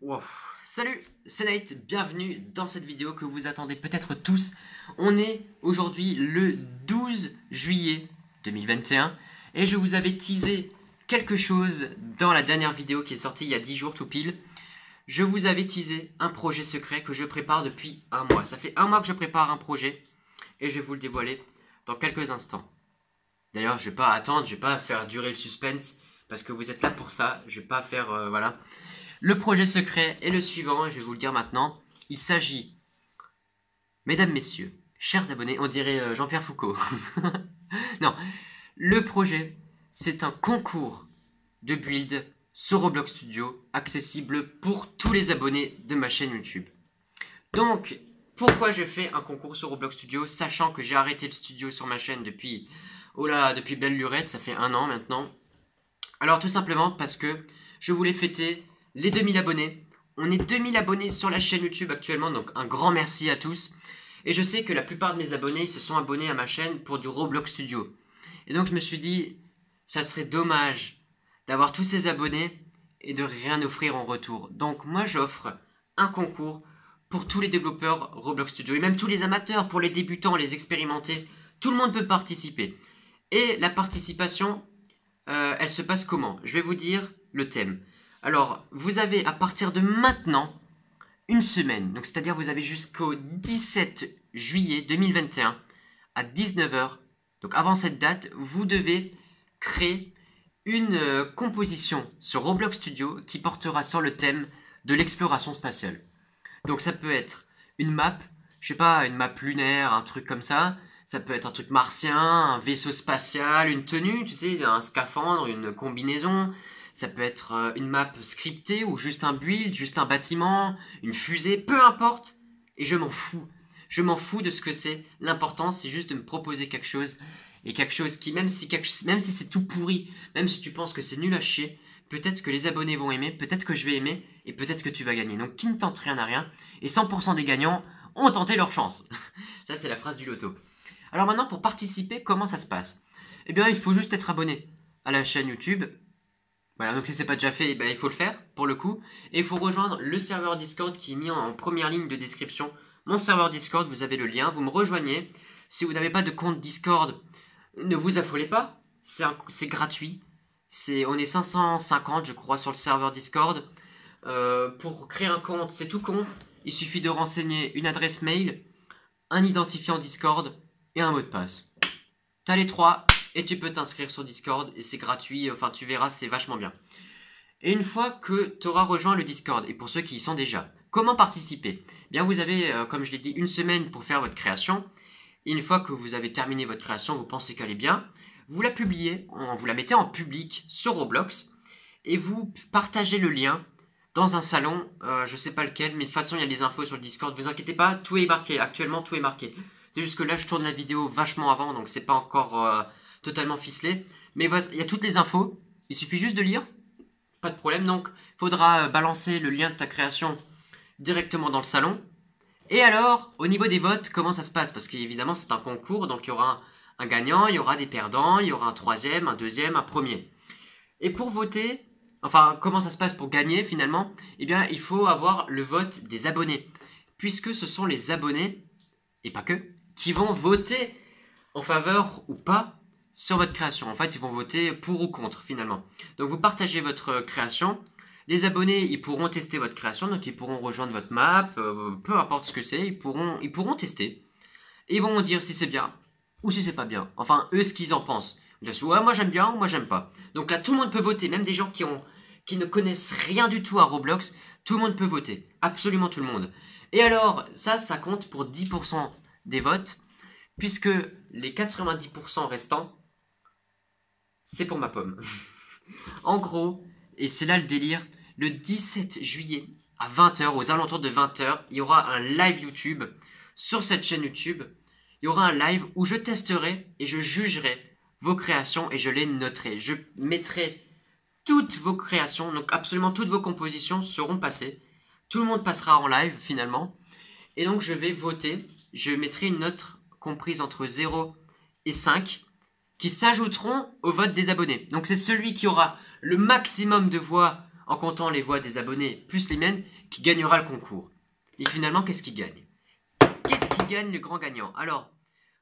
Wow. Salut, c'est Nate, bienvenue dans cette vidéo que vous attendez peut-être tous. On est aujourd'hui le 12 juillet 2021 et je vous avais teasé quelque chose dans la dernière vidéo qui est sortie il y a 10 jours tout pile. Je vous avais teasé un projet secret que je prépare depuis un mois. Ça fait un mois que je prépare un projet et je vais vous le dévoiler dans quelques instants. D'ailleurs, je vais pas attendre, je vais pas faire durer le suspense parce que vous êtes là pour ça. Je vais pas faire, voilà. Le projet secret est le suivant, et je vais vous le dire maintenant. Il s'agit, mesdames, messieurs, chers abonnés, on dirait Jean-Pierre Foucault. Non, le projet, c'est un concours de build sur Roblox Studio, accessible pour tous les abonnés de ma chaîne YouTube. Donc, pourquoi je fais un concours sur Roblox Studio, sachant que j'ai arrêté le studio sur ma chaîne depuis, depuis belle lurette, ça fait un an maintenant. Alors tout simplement parce que je voulais fêter les 2000 abonnés. On est 2000 abonnés sur la chaîne YouTube actuellement, donc un grand merci à tous. Et je sais que la plupart de mes abonnés se sont abonnés à ma chaîne pour du Roblox Studio. Et donc je me suis dit, ça serait dommage d'avoir tous ces abonnés et de rien offrir en retour. Donc moi j'offre un concours pour tous les développeurs Roblox Studio et même tous les amateurs, pour les débutants, les expérimentés. Tout le monde peut participer. Et la participation, elle se passe comment? Je vais vous dire le thème. Alors, vous avez à partir de maintenant une semaine, donc c'est-à-dire vous avez jusqu'au 17 juillet 2021 à 19 h. Donc avant cette date, vous devez créer une composition sur Roblox Studio qui portera sur le thème de l'exploration spatiale. Donc ça peut être une map, je sais pas, une map lunaire, un truc comme ça. Ça peut être un truc martien, un vaisseau spatial, une tenue, tu sais, un scaphandre, une combinaison. Ça peut être une map scriptée ou juste un build, juste un bâtiment, une fusée, peu importe. Et je m'en fous. Je m'en fous de ce que c'est. L'important, c'est juste de me proposer quelque chose. Et quelque chose qui, même si c'est tout pourri, même si tu penses que c'est nul à chier, peut-être que les abonnés vont aimer, peut-être que je vais aimer, et peut-être que tu vas gagner. Donc qui ne tente rien n'a rien. Et 100% des gagnants ont tenté leur chance. Ça, c'est la phrase du loto. Alors maintenant, pour participer, comment ça se passe? Eh bien, il faut juste être abonné à la chaîne YouTube. Voilà, donc si c'est pas déjà fait, il faut le faire, pour le coup. Et il faut rejoindre le serveur Discord qui est mis en première ligne de description. Mon serveur Discord, vous avez le lien, vous me rejoignez. Si vous n'avez pas de compte Discord, ne vous affolez pas, c'est gratuit. On est 550, je crois, sur le serveur Discord. Pour créer un compte, c'est tout con. Il suffit de renseigner une adresse mail, un identifiant Discord et un mot de passe. T'as les trois et tu peux t'inscrire sur Discord et c'est gratuit, enfin tu verras, c'est vachement bien. Et une fois que tu auras rejoint le Discord, et pour ceux qui y sont déjà, comment participer? Bien, vous avez, comme je l'ai dit, une semaine pour faire votre création. Et une fois que vous avez terminé votre création, vous pensez qu'elle est bien, vous la publiez, vous la mettez en public sur Roblox et vous partagez le lien dans un salon, je sais pas lequel, mais de toute façon il y a des infos sur le Discord, vous inquiétez pas, tout est marqué, actuellement tout est marqué. C'est juste que là je tourne la vidéo vachement avant, donc c'est pas encore totalement ficelé. Mais il y a toutes les infos, il suffit juste de lire, pas de problème. Donc il faudra balancer le lien de ta création directement dans le salon. Et alors, au niveau des votes, comment ça se passe? Parce qu'évidemment c'est un concours, donc il y aura un gagnant, il y aura des perdants, il y aura un troisième, un deuxième, un premier. Et pour voter, enfin comment ça se passe pour gagner finalement? Eh bien il faut avoir le vote des abonnés. Puisque ce sont les abonnés, et pas que, qui vont voter en faveur ou pas sur votre création. En fait, ils vont voter pour ou contre finalement. Donc vous partagez votre création. Les abonnés, ils pourront tester votre création, donc ils pourront rejoindre votre map, peu importe ce que c'est, ils pourront tester. Et ils vont dire si c'est bien ou si c'est pas bien. Enfin, eux, ce qu'ils en pensent. Ils disent, ouais, moi j'aime bien ou moi j'aime pas. Donc là, tout le monde peut voter, même des gens qui ne connaissent rien du tout à Roblox, tout le monde peut voter. Absolument tout le monde. Et alors, ça compte pour 10% des votes, puisque les 90% restants, c'est pour ma pomme. En gros, et c'est là le délire, le 17 juillet à 20 h, aux alentours de 20 h, il y aura un live YouTube sur cette chaîne YouTube. Il y aura un live où je testerai et je jugerai vos créations et je les noterai. Je mettrai toutes vos créations, donc absolument toutes vos compositions seront passées. Tout le monde passera en live finalement. Et donc je vais voter. Je mettrai une note comprise entre 0 et 5 qui s'ajouteront au vote des abonnés. Donc c'est celui qui aura le maximum de voix en comptant les voix des abonnés plus les miennes, qui gagnera le concours. Et finalement, qu'est-ce qui gagne? Qu'est-ce qui gagne le grand gagnant? Alors,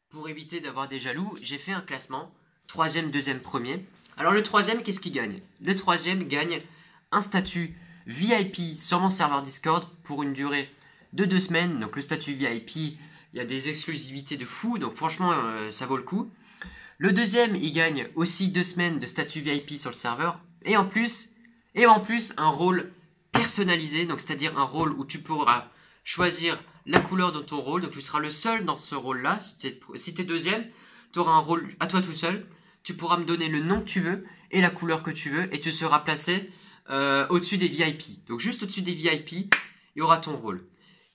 pour éviter d'avoir des jaloux, j'ai fait un classement. 3e, 2e, 1er. Alors le 3e, qu'est-ce qu'il gagne? Le 3e gagne un statut VIP sur mon serveur Discord pour une durée de 2 semaines. Donc le statut VIP, il y a des exclusivités de fou. Donc franchement, ça vaut le coup. Le 2e, il gagne aussi 2 semaines de statut VIP sur le serveur. Et en plus, un rôle personnalisé. Donc c'est-à-dire un rôle où tu pourras choisir la couleur de ton rôle. Donc tu seras le seul dans ce rôle-là. Si tu es 2e, tu auras un rôle à toi tout seul. Tu pourras me donner le nom que tu veux et la couleur que tu veux. Et tu seras placé au-dessus des VIP. Donc juste au-dessus des VIP, il y aura ton rôle.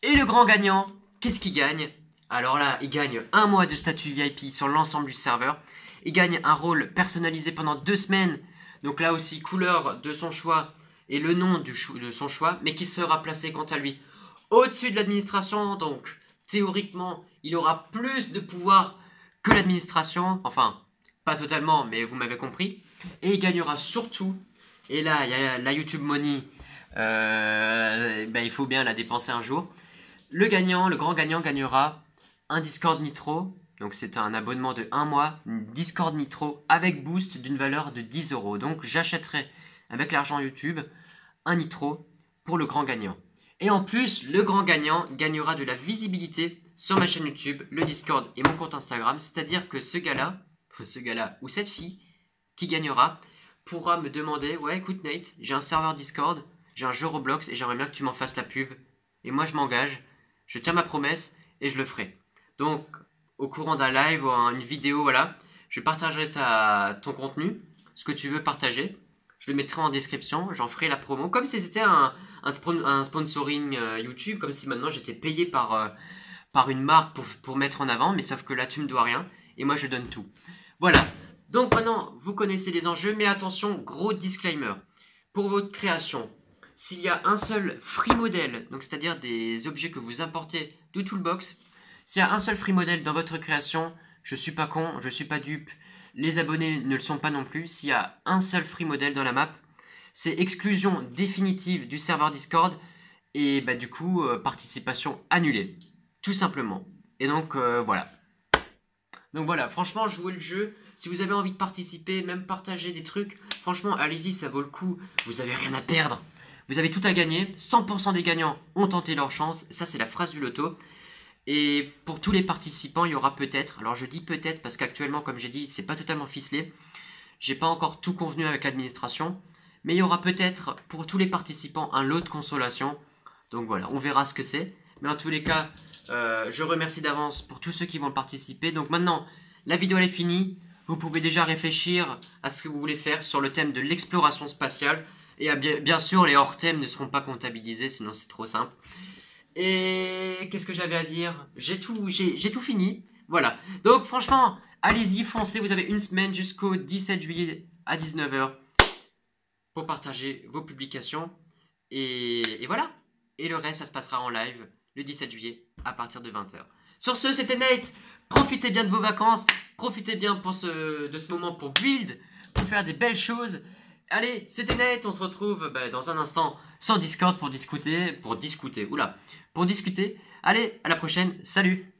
Et le grand gagnant, qu'est-ce qu'il gagne? Alors là, il gagne un mois de statut VIP sur l'ensemble du serveur. Il gagne un rôle personnalisé pendant 2 semaines. Donc là aussi, couleur de son choix et le nom de son choix. Mais qui sera placé quant à lui au-dessus de l'administration. Donc théoriquement, il aura plus de pouvoir que l'administration. Enfin, pas totalement, mais vous m'avez compris. Et il gagnera surtout, et là, il y a la YouTube Money, il faut bien la dépenser un jour. Le grand gagnant gagnera un Discord Nitro. Donc c'est un abonnement de 1 mois, Discord Nitro avec boost d'une valeur de 10 €. Donc j'achèterai avec l'argent YouTube un Nitro pour le grand gagnant. Et en plus, le grand gagnant gagnera de la visibilité sur ma chaîne YouTube, le Discord et mon compte Instagram. C'est-à-dire que ce gars-là ou cette fille qui gagnera pourra me demander: ouais, écoute Nate, j'ai un serveur Discord, j'ai un jeu Roblox et j'aimerais bien que tu m'en fasses la pub. Et moi je m'engage, je tiens ma promesse et je le ferai. Donc au courant d'un live ou une vidéo, voilà, je partagerai ton contenu, ce que tu veux partager. Je le mettrai en description, j'en ferai la promo, comme si c'était un sponsoring YouTube, comme si maintenant j'étais payé par une marque pour mettre en avant, mais sauf que là tu me dois rien et moi je donne tout. Voilà, donc maintenant vous connaissez les enjeux, mais attention, gros disclaimer. Pour votre création, s'il y a un seul free modèle, donc c'est-à-dire des objets que vous importez de Toolbox, s'il y a un seul free modèle dans votre création, je suis pas con, je suis pas dupe, les abonnés ne le sont pas non plus. S'il y a un seul free modèle dans la map, c'est exclusion définitive du serveur Discord et du coup participation annulée, tout simplement. Et donc voilà. Donc voilà, franchement, jouez le jeu. Si vous avez envie de participer, même partager des trucs, franchement, allez-y, ça vaut le coup. Vous avez rien à perdre. Vous avez tout à gagner. 100% des gagnants ont tenté leur chance. Ça, c'est la phrase du loto. Et pour tous les participants, il y aura peut-être, alors je dis peut-être parce qu'actuellement, comme j'ai dit, c'est pas totalement ficelé. J'ai pas encore tout convenu avec l'administration. Mais il y aura peut-être pour tous les participants un lot de consolation. Donc voilà, on verra ce que c'est. Mais en tous les cas, je remercie d'avance pour tous ceux qui vont participer. Donc maintenant, la vidéo elle est finie. Vous pouvez déjà réfléchir à ce que vous voulez faire sur le thème de l'exploration spatiale. Et bien sûr, les hors-thèmes ne seront pas comptabilisés, sinon c'est trop simple. Et qu'est-ce que j'avais à dire? J'ai tout fini. Voilà. Donc franchement, allez-y, foncez. Vous avez une semaine jusqu'au 17 juillet à 19 h pour partager vos publications. Et voilà. Et le reste, ça se passera en live le 17 juillet à partir de 20 h. Sur ce, c'était Nate. Profitez bien de vos vacances. Profitez bien de ce moment pour build, pour faire des belles choses. Allez, c'était Nate. On se retrouve dans un instant sur Discord pour discuter. Allez, à la prochaine. Salut.